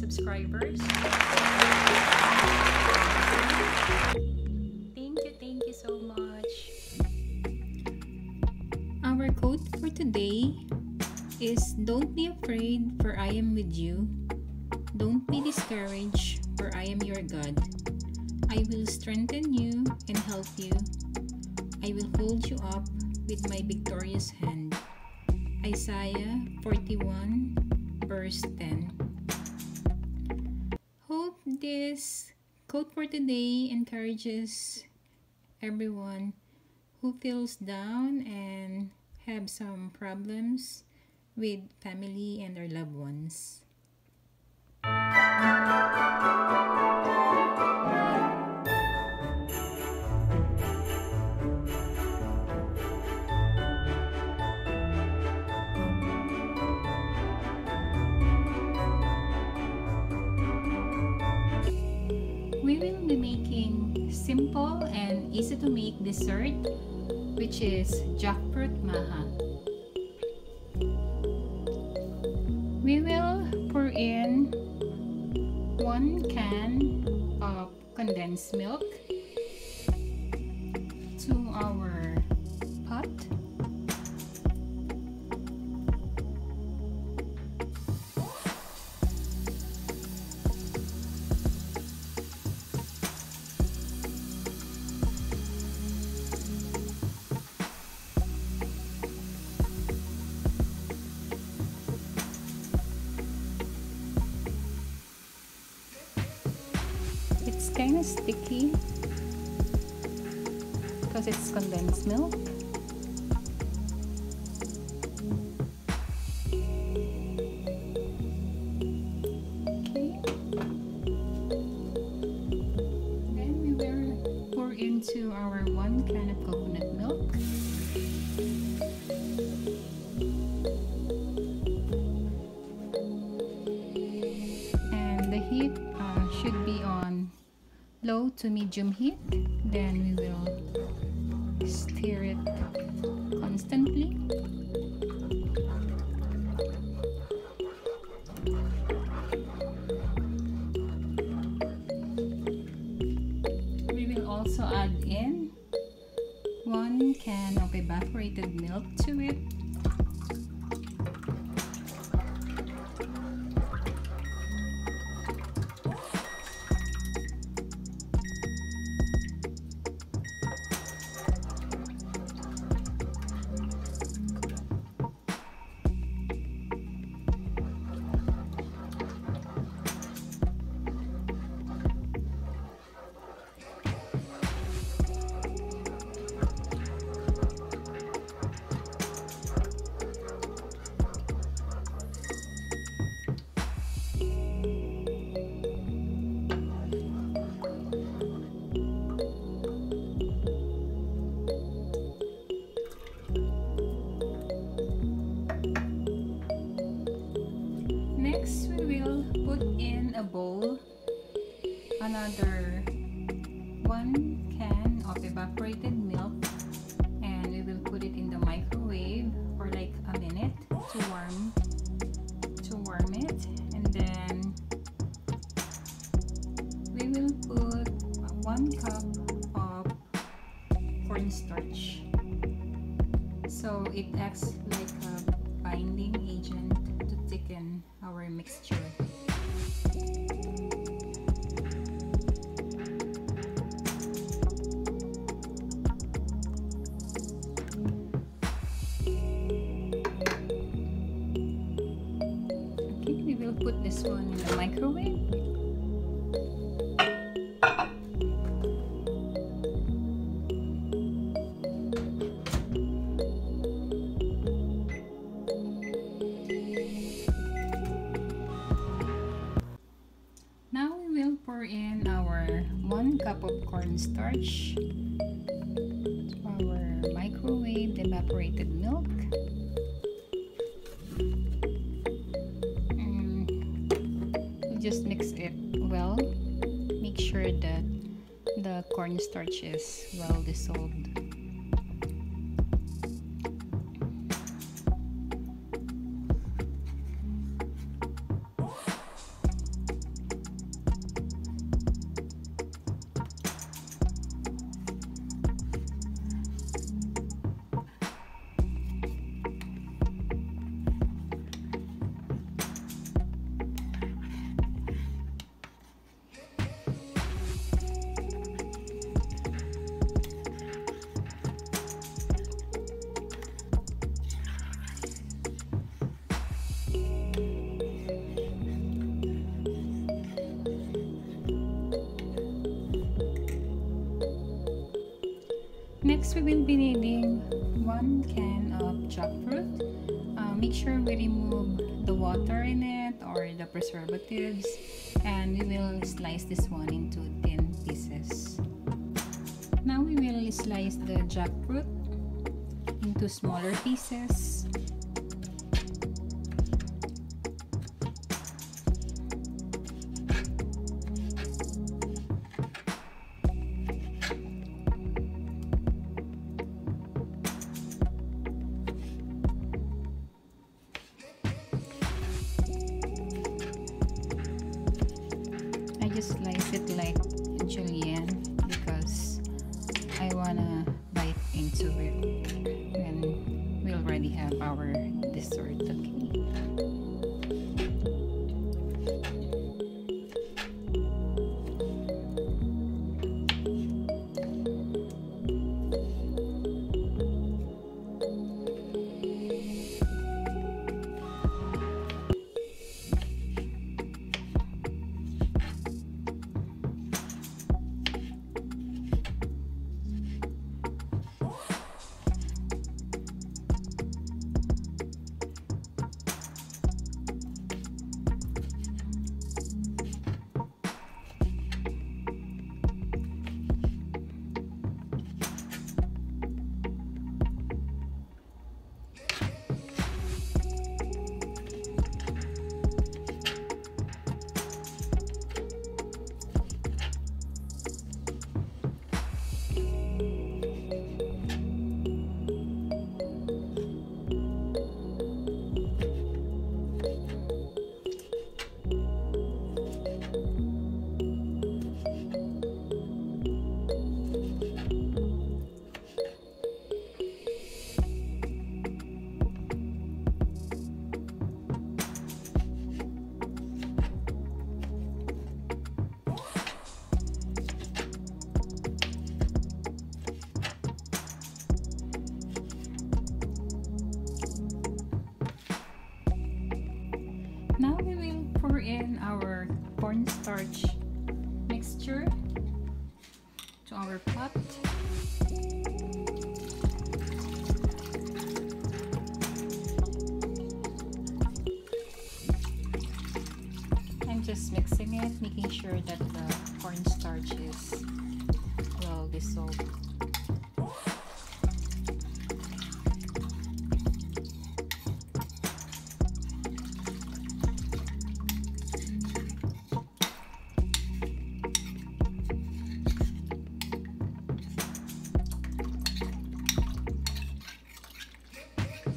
subscribers. Thank you so much. Our quote for today is, "Don't be afraid, for I am with you. Don't be discouraged, for I am your God. I will strengthen you and help you. I will hold you up with my victorious hand." Isaiah 41 verse 10. Hope this quote for today encourages everyone who feels down and have some problems with family and their loved ones. We will be making simple and easy to make dessert, which is jackfruit maja. We will pour in 1 can of condensed milk to our pot. It's kind of sticky because it's condensed milk. Okay. Then we will pour into our 1 can of coconut milk. And the heat should be on low to medium heat. Then we will stir it constantly. We will also add in 1 can of evaporated milk to it. Next, we will put in a bowl another 1 can of evaporated milk, and we will put it in the microwave for like a minute to warm it, and then we will put 1 cup of cornstarch, so it acts like a binding agent to thicken our mixture. Okay, we will put this one in the microwave. Pour in our 1 cup of cornstarch to our microwave evaporated milk, and we'll just mix it well. Make sure that the cornstarch is well dissolved. Next, we will be needing 1 can of jackfruit. Make sure we remove the water in it or the preservatives, and we will slice this one into thin pieces. Now we will slice the jackfruit into smaller pieces. I just slice it like julienne because I wanna bite into it, and we already have our dessert. Okay. Now we will pour in our cornstarch mixture to our pot. I'm just mixing it, making sure that the cornstarch is well dissolved.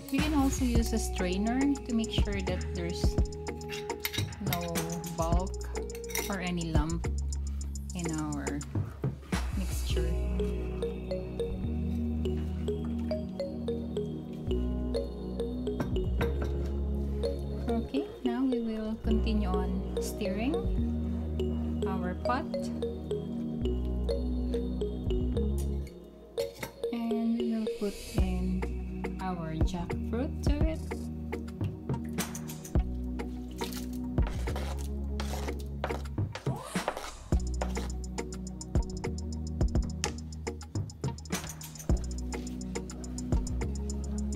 You can also use a strainer to make sure that there's no bulk or any lump in our mixture. Okay, now we will continue on stirring our pot. And we will put in our jackfruit to it.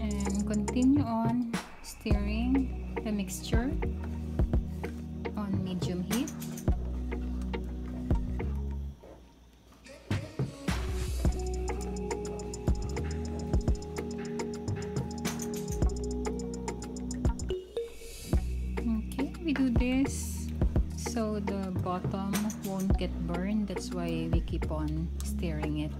And continue on stirring the mixture on medium heat. We do this so the bottom won't get burned. That's why we keep on stirring it.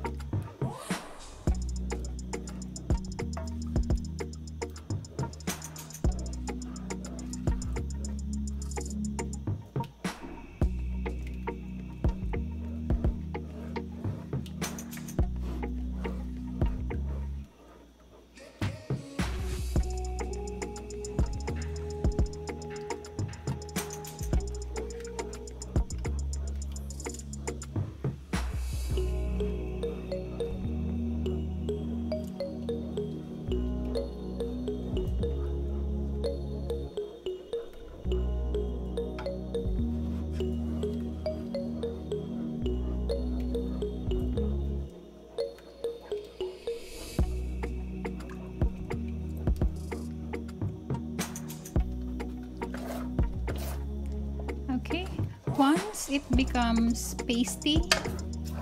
Once it becomes pasty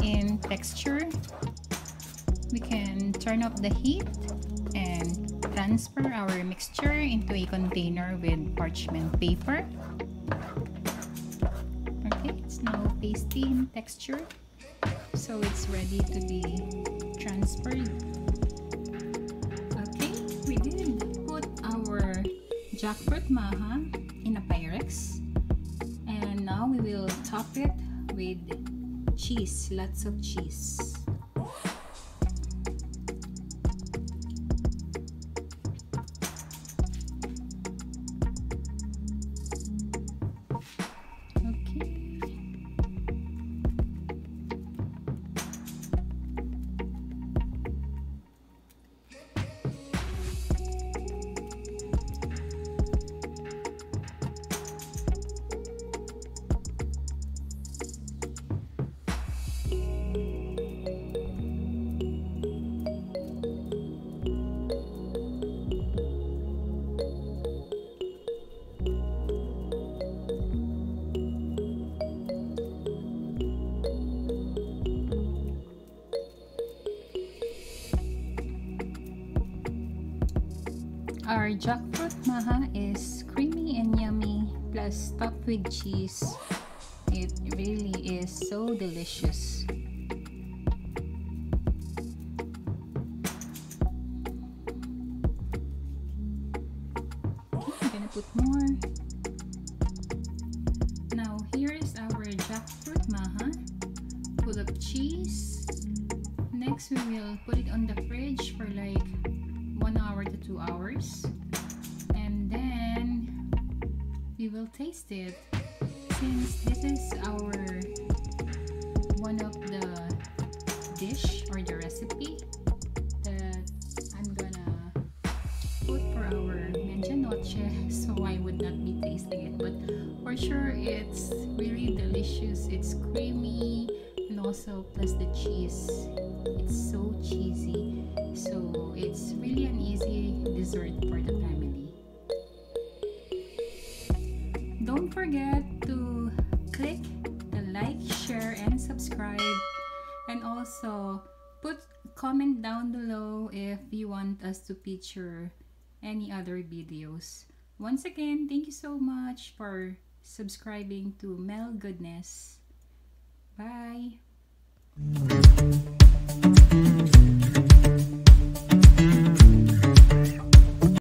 in texture, we can turn off the heat and transfer our mixture into a container with parchment paper. Okay, it's now pasty in texture, so it's ready to be transferred. Okay, we did put our jackfruit maha in a Pyrex, and now we will top it with cheese, lots of cheese. Our jackfruit maha is creamy and yummy, plus topped with cheese. It really is so delicious. Okay, I'm gonna put more. Now here is our jackfruit maha, full of cheese. Next we will put it on the fridge for like 1 hour to 2 hours, and then we will taste it. Since this is our one of the dish or the recipe that I'm gonna put for our medianoche, so I would not be tasting it, but for sure it's really delicious. It's creamy, and also plus the cheese, it's so cheesy, so it's really an easy dessert for the family. Don't forget to click the like, share, and subscribe, and also put comment down below if you want us to feature any other videos. Once again, thank you so much for subscribing to Mel Goodness. Bye.